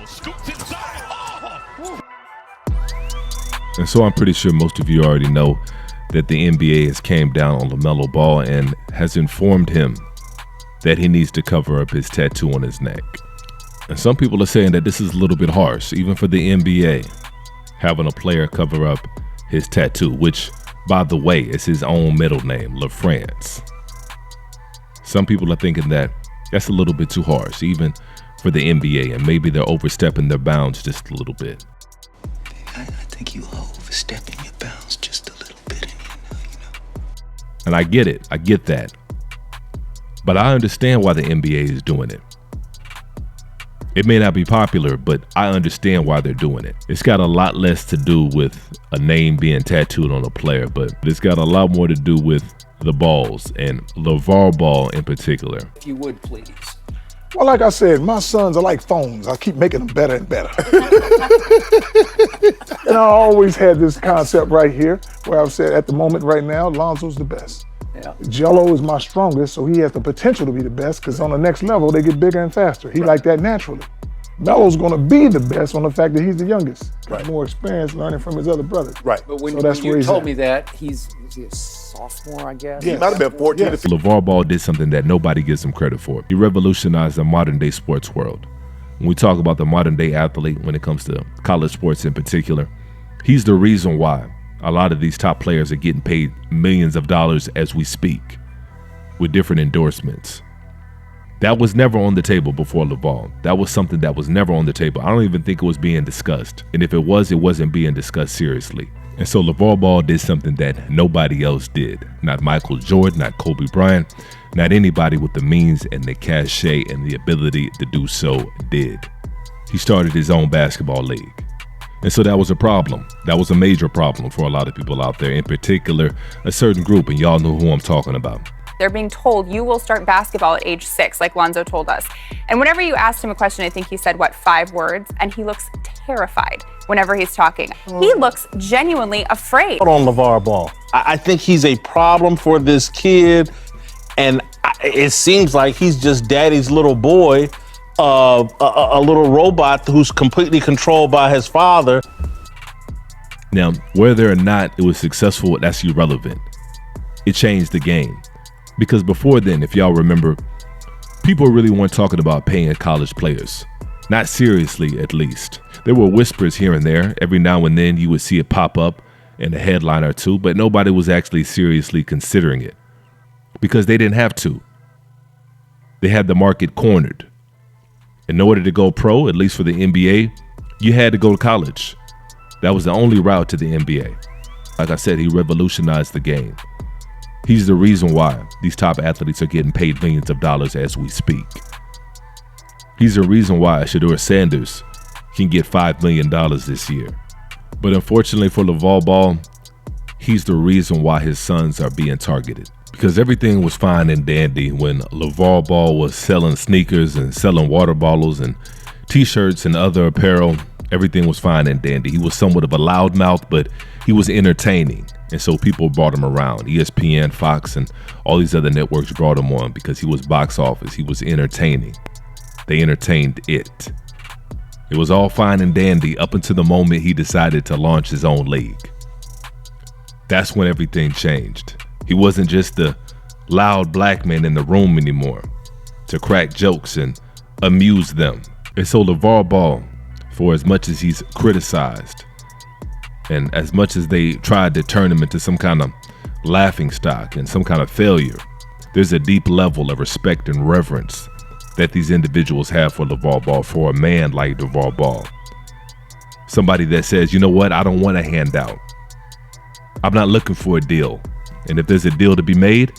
scoops inside. Oh. And so I'm pretty sure most of you already know that the NBA has came down on LaMelo Ball and has informed him that he needs to cover up his tattoo on his neck. And some people are saying that this is a little bit harsh, even for the NBA, having a player cover up his tattoo, which, by the way, is his own middle name, LaFrance. Some people are thinking that that's a little bit too harsh, even for the NBA, and maybe they're overstepping their bounds just a little bit. I think you are overstepping your bounds just a little bit, you know. And I get it. I get that. But I understand why the NBA is doing it. It may not be popular, but I understand why they're doing it. It's got a lot less to do with a name being tattooed on a player, but it's got a lot more to do with the balls, and LaVar Ball in particular. If you would, please. Well, like I said, my sons are like phones. I keep making them better and better. And I always had this concept right here where I've said at the moment right now, Lonzo's the best. Yeah. Jello is my strongest, so he has the potential to be the best because on the next level, they get bigger and faster. He like that naturally. Melo's gonna be the best on the fact that he's the youngest. Got more experience learning from his other brothers. Right. But when, So that's when where you he's told at. me that, he's a sophomore, I guess. He might have been 14 Yes. to LaVar Ball did something that nobody gives him credit for. He revolutionized the modern day sports world. When we talk about the modern day athlete, when it comes to college sports in particular, he's the reason why a lot of these top players are getting paid millions of dollars as we speak with different endorsements. That was never on the table before LaVar. That was something that was never on the table. I don't even think it was being discussed. And if it was, it wasn't being discussed seriously. And so LaVar Ball did something that nobody else did. Not Michael Jordan, not Kobe Bryant, not anybody with the means and the cachet and the ability to do so did. He started his own basketball league. And so that was a problem. That was a major problem for a lot of people out there, in particular, a certain group, and y'all know who I'm talking about. They're being told you will start basketball at age 6, like Lonzo told us. And whenever you asked him a question, I think he said, 5 words? And he looks terrified whenever he's talking. He looks genuinely afraid. On LaVar Ball, I think he's a problem for this kid, and it seems like he's just daddy's little boy, a little robot who's completely controlled by his father. Now, whether or not it was successful, that's irrelevant. It changed the game. Because before then, if y'all remember, people really weren't talking about paying college players. Not seriously, at least. There were whispers here and there. Every now and then you would see it pop up in a headline or two, but nobody was actually seriously considering it because they didn't have to. They had the market cornered. In order to go pro, at least for the NBA, you had to go to college. That was the only route to the NBA. Like I said, he revolutionized the game. He's the reason why these top athletes are getting paid millions of dollars as we speak. He's the reason why Shedeur Sanders can get $5 million this year. But unfortunately for LaVar Ball, he's the reason why his sons are being targeted. Because everything was fine and dandy when LaVar Ball was selling sneakers and selling water bottles and t-shirts and other apparel. Everything was fine and dandy. He was somewhat of a loudmouth, but he was entertaining. And so people brought him around. ESPN, Fox, and all these other networks brought him on because he was box office. He was entertaining. They entertained it. It was all fine and dandy up until the moment he decided to launch his own league. That's when everything changed. He wasn't just the loud black man in the room anymore to crack jokes and amuse them. And so LaVar Ball, for as much as he's criticized and as much as they tried to turn him into some kind of laughing stock and some kind of failure, there's a deep level of respect and reverence that these individuals have for LaVar Ball, for a man like LaVar Ball. Somebody that says, you know what, I don't want a handout. I'm not looking for a deal. And if there's a deal to be made,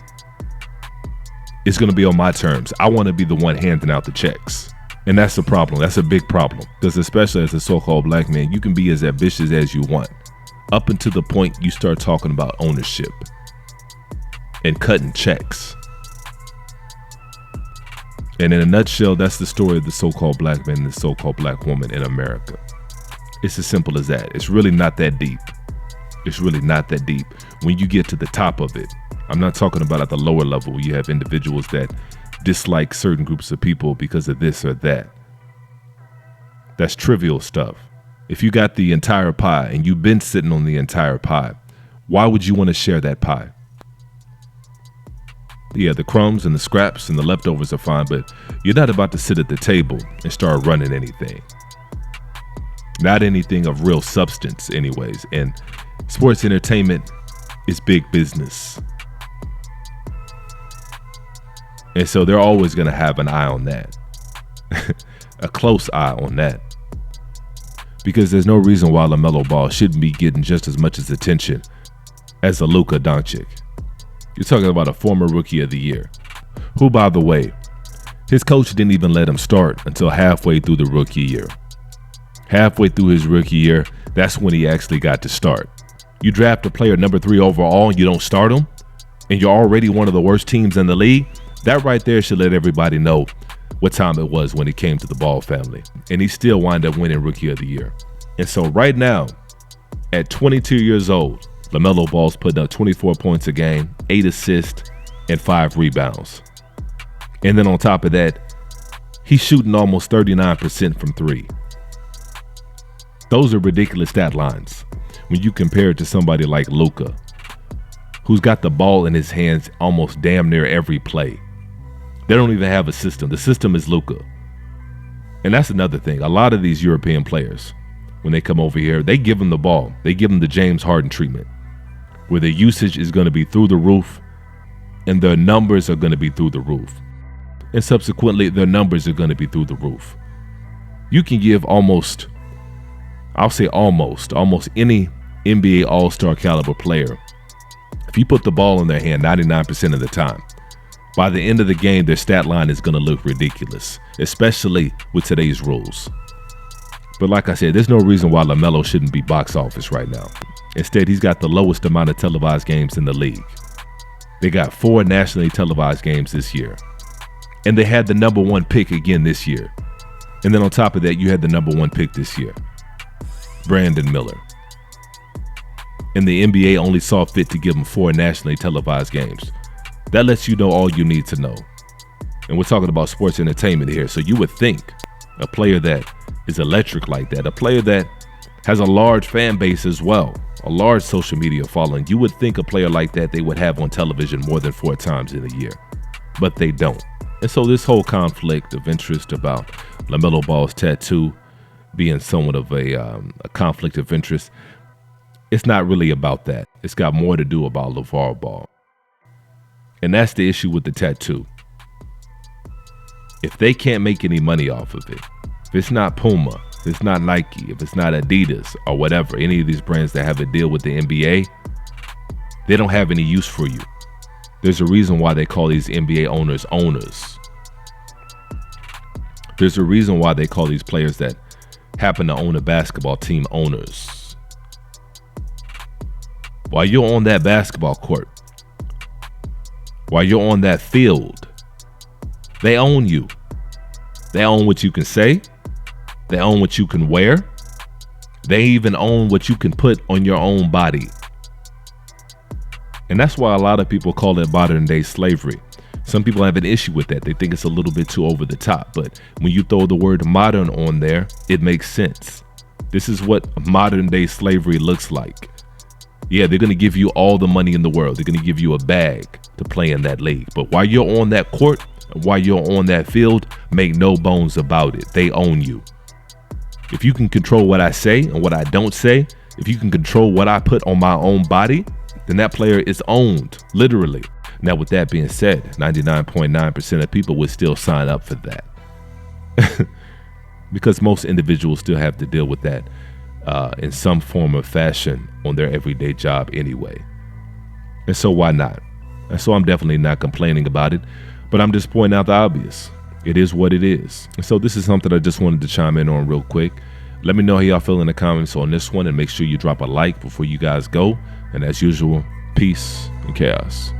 it's going to be on my terms. I want to be the one handing out the checks. And that's the problem. That's a big problem. Because especially as a so-called black man, you can be as ambitious as you want up until the point you start talking about ownership and cutting checks. And in a nutshell, that's the story of the so-called black man and the so-called black woman in America. It's as simple as that. It's really not that deep. It's really not that deep. When you get to the top of it, I'm not talking about at the lower level where you have individuals that dislike certain groups of people because of this or that. That's trivial stuff. If you got the entire pie and you've been sitting on the entire pie, why would you want to share that pie? Yeah, the crumbs and the scraps and the leftovers are fine, but you're not about to sit at the table and start running anything. Not anything of real substance anyways. And sports entertainment is big business. And so they're always going to have an eye on that. A close eye on that. Because there's no reason why LaMelo Ball shouldn't be getting just as much as attention as a Luka Doncic. You're talking about a former Rookie of the Year, who, by the way, his coach didn't even let him start until halfway through the rookie year. Halfway through his rookie year, that's when he actually got to start. You draft a player number 3 overall and you don't start him, and you're already one of the worst teams in the league, that right there should let everybody know what time it was when it came to the Ball family. And he still wound up winning Rookie of the Year. And so right now, at 22 years old, LaMelo Ball's putting up 24 points a game, 8 assists, and 5 rebounds. And then on top of that, he's shooting almost 39% from 3. Those are ridiculous stat lines when you compare it to somebody like Luka, who's got the ball in his hands almost damn near every play. They don't even have a system. The system is Luka. And that's another thing. A lot of these European players, when they come over here, they give them the ball. They give them the James Harden treatment, where their usage is going to be through the roof and their numbers are going to be through the roof. And subsequently, their numbers are going to be through the roof. You can give almost any NBA All-Star caliber player, if you put the ball in their hand 99% of the time, by the end of the game, their stat line is going to look ridiculous, especially with today's rules. But like I said, there's no reason why LaMelo shouldn't be box office right now. Instead, he's got the lowest amount of televised games in the league. They got 4 nationally televised games this year. And they had the number 1 pick again this year. And then on top of that, you had the number 1 pick this year, Brandon Miller. And the NBA only saw fit to give him 4 nationally televised games. That lets you know all you need to know. And we're talking about sports entertainment here. So you would think a player that is electric like that, a player that has a large fan base as well, a large social media following, you would think a player like that they would have on television more than 4 times in a year. But they don't. And so this whole conflict of interest about LaMelo Ball's tattoo being somewhat of a conflict of interest, it's not really about that. It's got more to do about LaVar Ball. And that's the issue with the tattoo. If they can't make any money off of it, if it's not Puma, if it's not Nike, if it's not Adidas or whatever, any of these brands that have a deal with the NBA, they don't have any use for you. There's a reason why they call these NBA owners owners. There's a reason why they call these players that happen to own a basketball team owners. While you're on that basketball court, while you're on that field, they own you. They own what you can say. They own what you can wear. They even own what you can put on your own body. And that's why a lot of people call it modern day slavery. Some people have an issue with that. They think it's a little bit too over the top. But when you throw the word modern on there, it makes sense. This is what modern day slavery looks like. Yeah, they're going to give you all the money in the world. They're going to give you a bag to play in that league. But while you're on that court, while you're on that field, make no bones about it. They own you. If you can control what I say and what I don't say, if you can control what I put on my own body, then that player is owned, literally. Now, with that being said, 99.9% of people would still sign up for that. Because most individuals still have to deal with that in some form or fashion on their everyday job anyway. And so why not? And so I'm definitely not complaining about it, but I'm just pointing out the obvious. It is what it is. And so this is something I just wanted to chime in on real quick. Let me know how y'all feel in the comments on this one, and make sure you drop a like before you guys go. And as usual, peace and chaos.